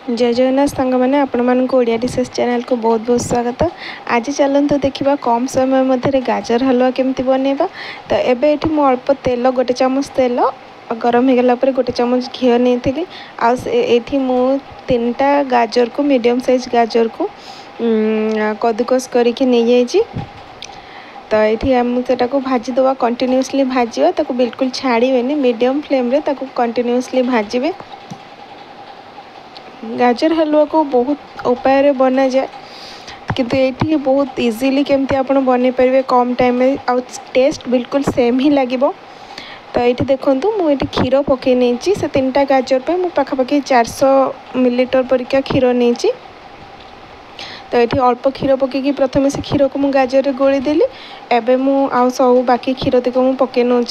जय जगन्नाथ सांग मैंने आपण ओडिया डिशेस चैनल को बहुत बहुत स्वागत। आज चलते देखा कम समय मध्य गाजर हलवा केमती बनैबा। तो एबे एठी मु अल्प तेल गोटे चामच तेल गरम हो गला गोटे चामच घी नहीं आठी मु 3टा गाजर को मीडियम साइज गाजर को कद्दूकस करके नहीं जाइए। तो ये आमटा को भाजीदवा कंटिन्यूअसली भाजवा ताको बिल्कुल छाड़बेनि मीडियम फ्लेम रे ताको कंटिन्यूअसली भाजबे। गाजर हलवा को बहुत उपाय बना जाए किंतु ये बहुत इजीली केमती आप बन पारे कम टाइम में आउ टेस्ट बिल्कुल सेम ही लगे। तो ये देखूँ मुझे क्षीर पकई नहीं से 3टा गाजर पे मुझे पाखापाखि 400 मिलीलीटर परिका क्षीर नहीं। तो ये अल्प क्षीर पकईकि प्रथम से क्षीर को मुझे गाजर गोलीदेली एवं मुझे सब बाकी क्षीर तक मुझे पकई नौ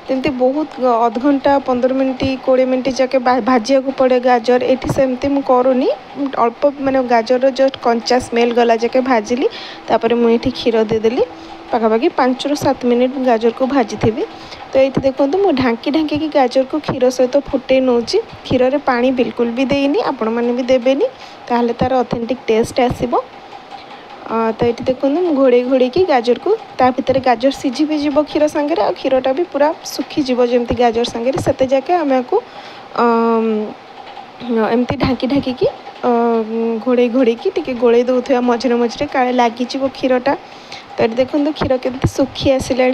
तमती बहुत अध घंटा 15 मिनट 20 मिनट जाके भाजिया को पड़े गाजर। ये सेमती मुझे करूनी अल्प माने गाजर जस्ट कंचा स्मेल गला जाके भाजिली मुझे क्षीर देदेली पाखापाखि 5 ରୁ 7 मिनट गाजर को भाजी थी। तो ये देखो मुझे ढांकी ढांकी गाजर को क्षीर सहित फुटे नौ क्षीर रे पानी बिल्कुल भी देनी आपण मैंने भी देवेनि ताहले तार ऑथेंटिक टेस्ट आसीबो। तो ये देखो घोड़े घोड़े की गाजर को ता भितर गाजर सीझी भी जीव क्षीर सांगे आ क्षीरटा भी पूरा सुखी जीव जमती गाजर सांगे से जाके आम को एमती ढांकी ढांकी घोड़े घोड़े की गोले दौथुआ मझे मझे काले लगी क्षीरटा। तो ये देखो क्षीर केमती सुखी आसला।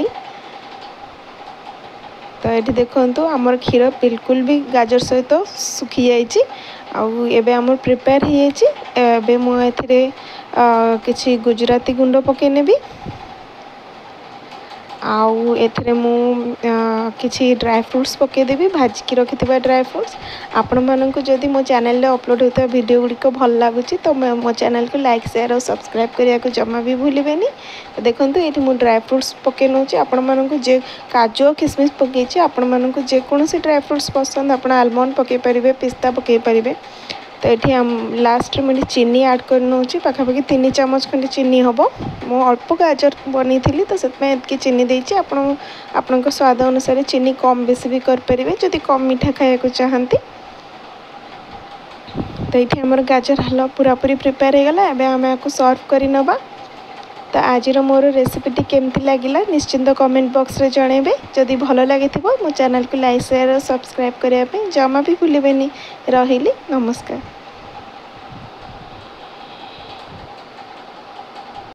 तो ये देखो आमर क्षीर बिल्कुल भी गाजर सहित सुखी जाए आम प्रिपेयर हो मुझे किसी गुजराती गुंड पकई नेबी आउ एथिरे मु किसी ड्राई फ्रूट्स पकईदेवी भाजिकी रखि ड्राई फ्रूट्स। आपण मानक जदि मो चैनल अपलोड होता वीडियो गुड़िक भल लगुच तो मो चैनल को लाइक शेयर और सब्सक्राइब करने को जमा भी भूलें। तो देखो ये मुझे ड्राई फ्रूट्स पकई नौ आपण मानक जे काजू और किसमिश पकई आपण मानक जेकोसी ड्राई फ्रूट्स पसंद आप आलमंड पकई पारे पिस्ता पकई पारे। तो ये लास्ट मुझे चीनी ऐड कर नौ पाखापाखि 3 चामच खंडे चीनी हम मो अल्प गाजर बनी थी तो से चीनी देती आपण स्वाद अनुसार चीनी कम बेसी भी करें जदि कम मीठा खाया चाहती। तो ये आमर गाजर हलवा पूरापूरी प्रिपेयर हो गला एवं आम आपको सर्व कर नवा। तो आज मोर रेसिपीटी केमती लगिला निश्चिंत कमेंट बॉक्स रे जनइबे। जदि भल लगी मो चैनल को लाइक शेयर और सब्सक्राइब करने जमा भी भूलें। रही नमस्कार।